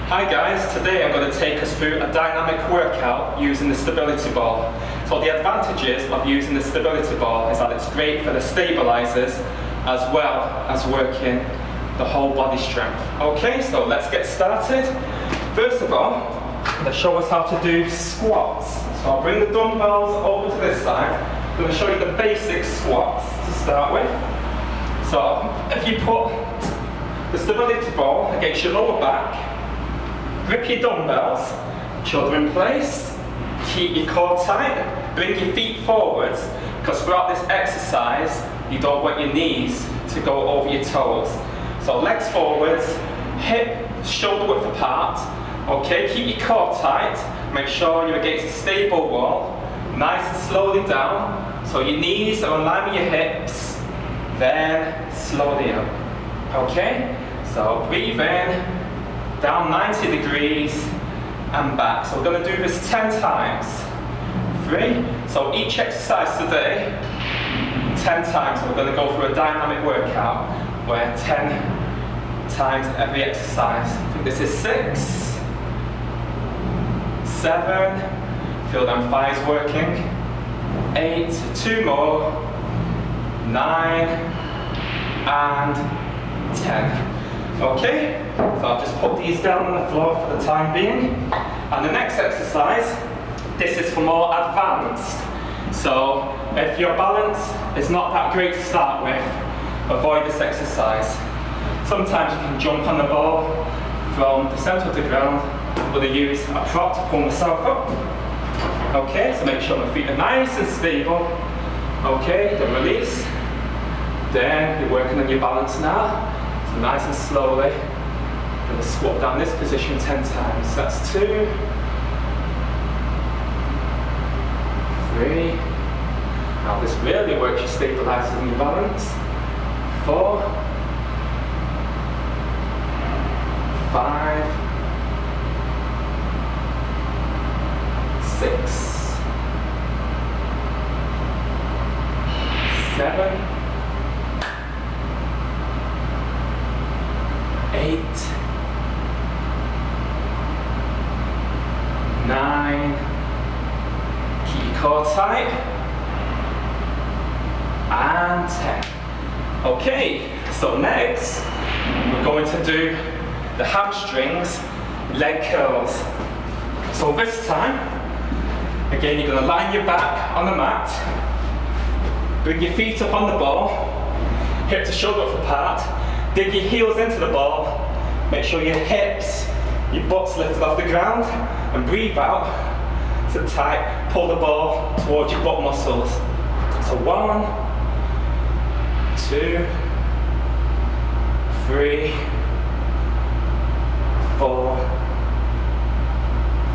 Hi guys, today I'm going to take us through a dynamic workout using the stability ball. So the advantages of using the stability ball is that it's great for the stabilizers as well as working the whole body strength. Okay, so let's get started. First of all, I'm going to show us how to do squats. So I'll bring the dumbbells over to this side. I'm going to show you the basic squats to start with. So if you put the stability ball against your lower back, grip your dumbbells, shoulder in place, keep your core tight, bring your feet forwards, because throughout this exercise, you don't want your knees to go over your toes. So legs forwards, hip, shoulder width apart, okay, keep your core tight, make sure you're against a stable wall, nice and slowly down, so your knees are in line with your hips, then slowly up, okay? So breathe in, down 90 degrees and back. So we're going to do this 10 times. 3. So each exercise today, 10 times. So we're going to go through a dynamic workout where 10 times every exercise. I think this is 6, 7, feel them thighs working, 8, 2 more, 9, and 10. Okay, so I'll just put these down on the floor for the time being. And the next exercise, this is for more advanced. So if your balance is not that great to start with, avoid this exercise. Sometimes you can jump on the ball from the center of the ground. I'm going to use a prop to pull myself up. Okay, so make sure my feet are nice and stable. Okay, then release. Then you're working on your balance now. So nice and slowly, I'm going to squat down this position 10 times. That's 2, 3, now this really works your stabilizers and your balance. 4, 5, 6, 7, 8, 9, keep your core tight, and 10. Okay, so next we're going to do the hamstrings leg curls. So this time, again you're going to line your back on the mat, bring your feet up on the ball, hip to shoulder width apart, dig your heels into the ball, make sure your hips, your butt's lifted off the ground, and breathe out, sit tight, pull the ball towards your butt muscles. So 1, 2, 3, 4,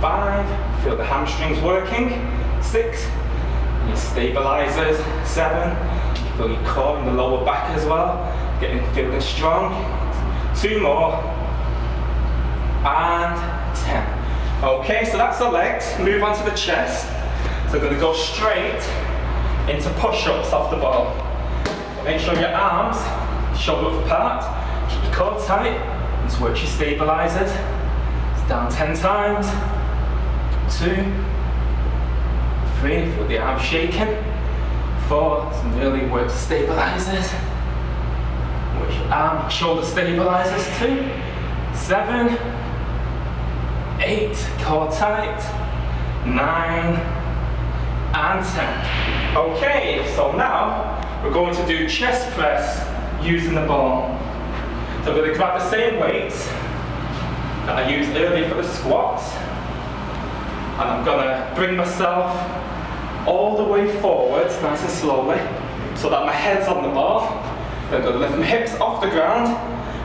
5, feel the hamstrings working, 6, your stabilizers, 7, feel your core and the lower back as well, feeling strong, 2 more, and 10. Okay, so that's the legs. Move on to the chest. So we're going to go straight into push-ups off the ball. Make sure your arms shoulder width apart, keep your core tight, and work your stabilizers. It's down 10 times, 2, 3, feel the arms shaking, 4, some really work the stabilizers. Arm, shoulder stabilizers 2, 7, 8, core tight, 9, and 10. Okay, so now we're going to do chest press using the ball. So I'm going to grab the same weights that I used earlier for the squats, and I'm going to bring myself all the way forwards, nice and slowly, so that my head's on the ball. Then I'm going to lift my hips off the ground,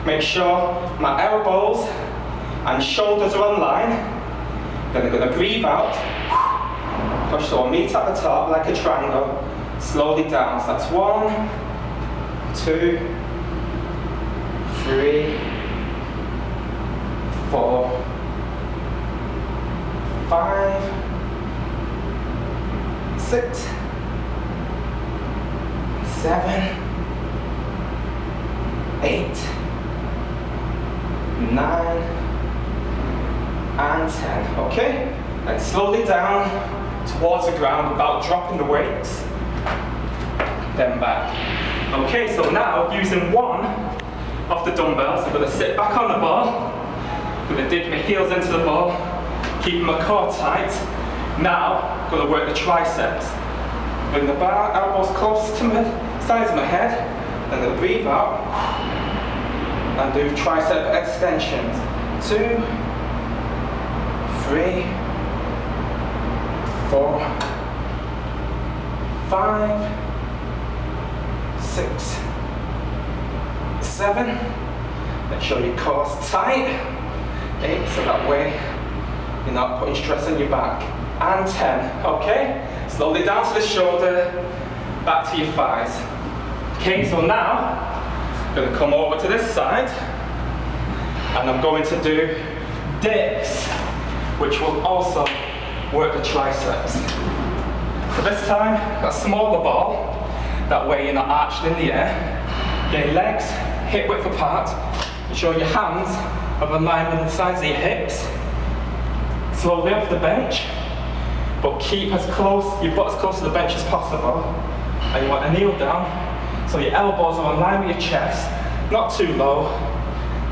make sure my elbows and shoulders are on line. Then I'm going to breathe out, push so I'll meet at the top like a triangle, slowly down. So that's 1, 2, 3, 4, 5, 6, 7, 8, 9, and 10, okay? And slowly down towards the ground without dropping the weights. Then back. Okay, so now using one of the dumbbells, I'm going to sit back on the ball. I'm going to dig my heels into the ball, keeping my core tight. Now, I'm going to work the triceps. Bring the bar, elbows close to the sides of my head, and then breathe out and do tricep extensions. 2, 3, 4, 5, 6, 7. Make sure your core's tight. 8, so that way you're not putting stress on your back. And 10, okay? Slowly down to the shoulder, back to your thighs. Okay, so now I'm going to come over to this side and I'm going to do dips, which will also work the triceps. So this time, a smaller ball, that way you're not arched in the air. Get your legs hip width apart, ensure your hands are aligned with the sides of your hips. Slowly off the bench, but keep your butt as close to the bench as possible. And you want to kneel down, so your elbows are aligned with your chest, not too low.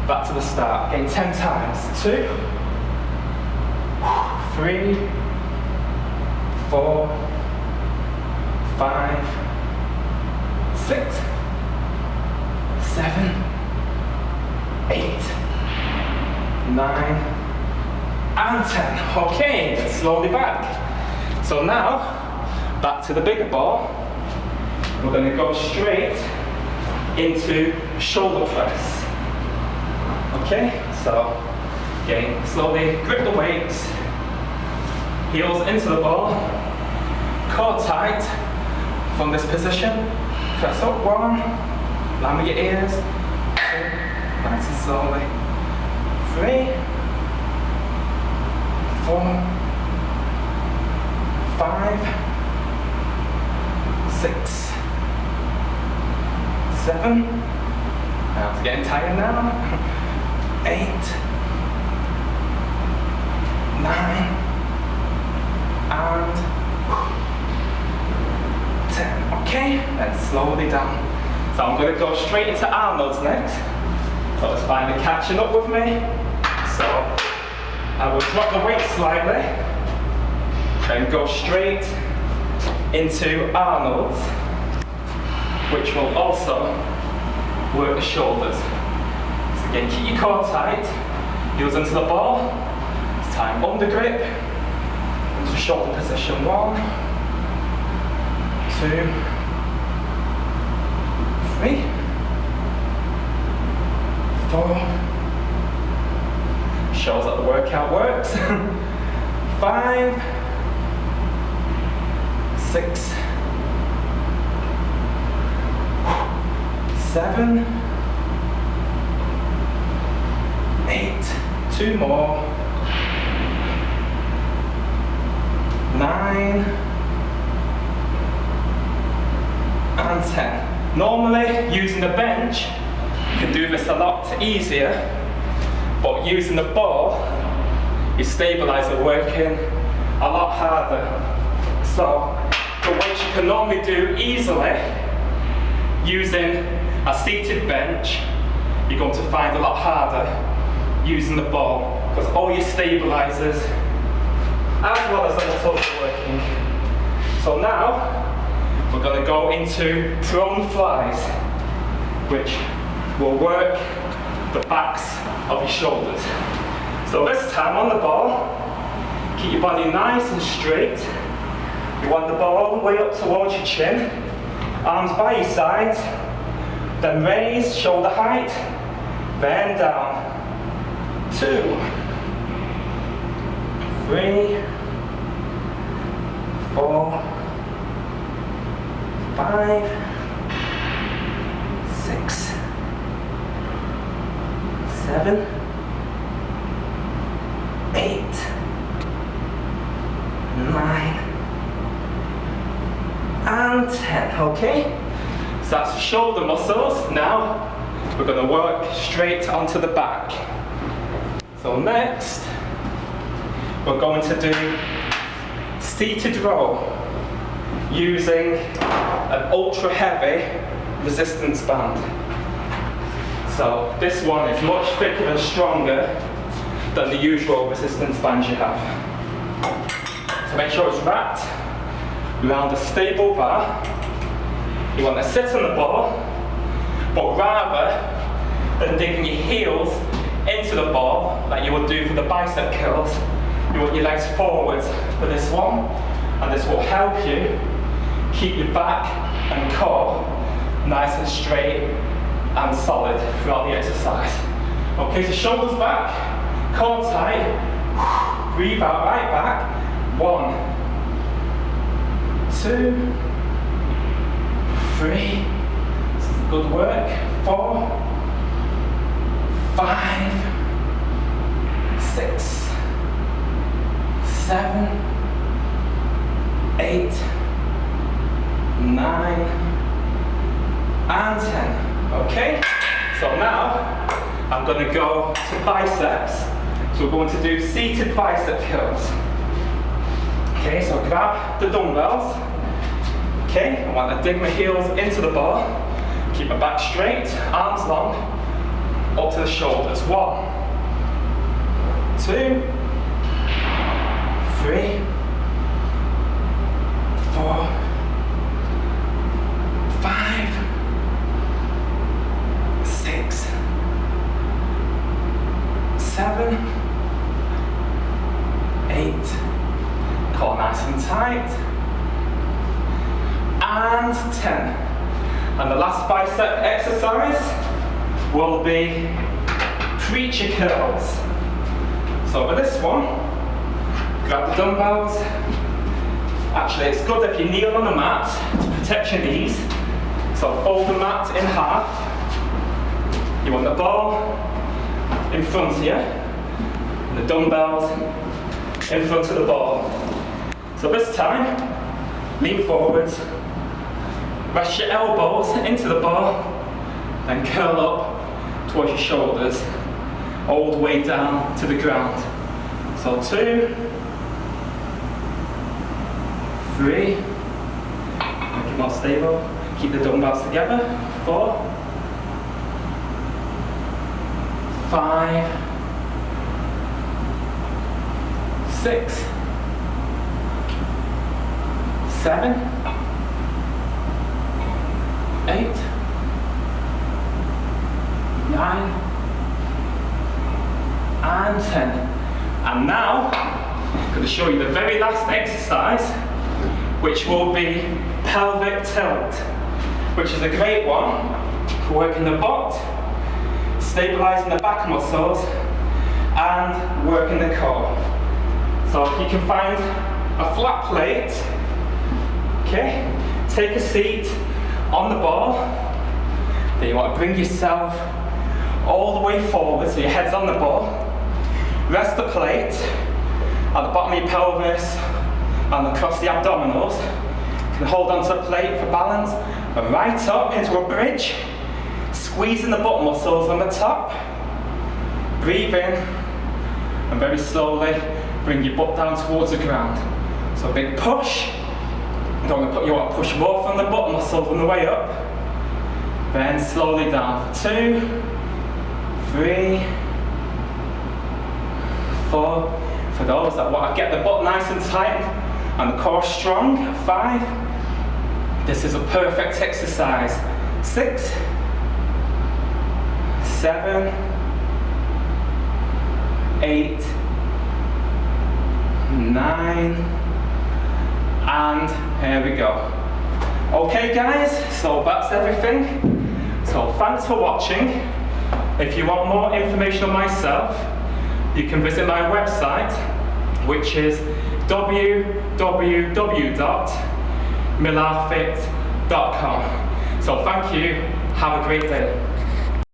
Back to the start, again 10 times. 2, 3, 4, 5, 6, 7, 8, 9, and 10. Okay, let's slowly back. So now, back to the bigger ball. We're going to go straight into shoulder press. Okay, so again, slowly grip the weights, heels into the ball, core tight from this position. Press up, 1, line with your ears, 2, nice and slowly, 3, 4, 5, 6, 7, now it's getting tired now, 8, 9, and 10, okay, then slowly down. So I'm going to go straight into Arnold's next, so it's finally catching up with me. So I will drop the weight slightly, then go straight into Arnold's, which will also work the shoulders. So again, keep your core tight, heels into the ball. This time under grip, into shoulder position. 1, 2, 3, 4. Shows that the workout works. 5, 6, 7, 8, 2 more, 9, and 10. Normally, using the bench, you can do this a lot easier, but using the ball, your stabilizer working a lot harder. So, the weights you can normally do easily, using a seated bench, you're going to find a lot harder using the ball, because all your stabilizers, as well as the muscles, are working. So now, we're going to go into prone flies, which will work the backs of your shoulders. So this time on the ball, keep your body nice and straight. You want the ball all the way up towards your chin, arms by your sides, then raise, shoulder height, then down. 2, 3, 4, 5, 6, 7, 8, 9, and 10, okay? So that's the shoulder muscles. Now we're going to work straight onto the back. So next, we're going to do seated row using an ultra heavy resistance band. So this one is much thicker and stronger than the usual resistance bands you have. So make sure it's wrapped around a stable bar. You want to sit on the ball, but rather than digging your heels into the ball like you would do for the bicep curls, you want your legs forwards for this one, and this will help you keep your back and core nice and straight and solid throughout the exercise. Okay, so shoulders back, core tight, breathe out right back. 1, 2, 3, this is good work. 4, 5, 6, 7, 8, 9, and 10. Okay? So now I'm going to go to biceps. So we're going to do seated bicep curls. Okay, so grab the dumbbells. Okay, I want to dig my heels into the bar. Keep my back straight, arms long, up to the shoulders. 1, 2, 3, 4, 5, 6, 7, 8, core nice and tight, and 10. And the last bicep exercise will be preacher curls. So for this one, grab the dumbbells. Actually, it's good if you kneel on the mat to protect your knees. So fold the mat in half. You want the ball in front of you, and the dumbbells in front of the ball. So this time, lean forwards, rest your elbows into the bar, and curl up towards your shoulders, all the way down to the ground. So 2, 3, make it more stable, keep the dumbbells together. 4, 5, 6, 7, 8, 9, and 10. And now, I'm going to show you the very last exercise, which will be pelvic tilt, which is a great one for working the butt, stabilizing the back muscles, and working the core. So if you can find a flat plate, okay, take a seat on the ball. Then you want to bring yourself all the way forward, so your head's on the ball. Rest the plate at the bottom of your pelvis and across the abdominals. You can hold onto the plate for balance, and right up into a bridge, squeezing the butt muscles on the top. Breathe in, and very slowly bring your butt down towards the ground. So a big push. You want to push more from the butt muscles on the way up. Then slowly down for 2, 3, 4. For those that want to get the butt nice and tight and the core strong. 5. This is a perfect exercise. 6, 7, 8, 9, and here we go. Okay guys, so that's everything. So thanks for watching. If you want more information on myself, you can visit my website, which is www.millarfit.com. So thank you, have a great day.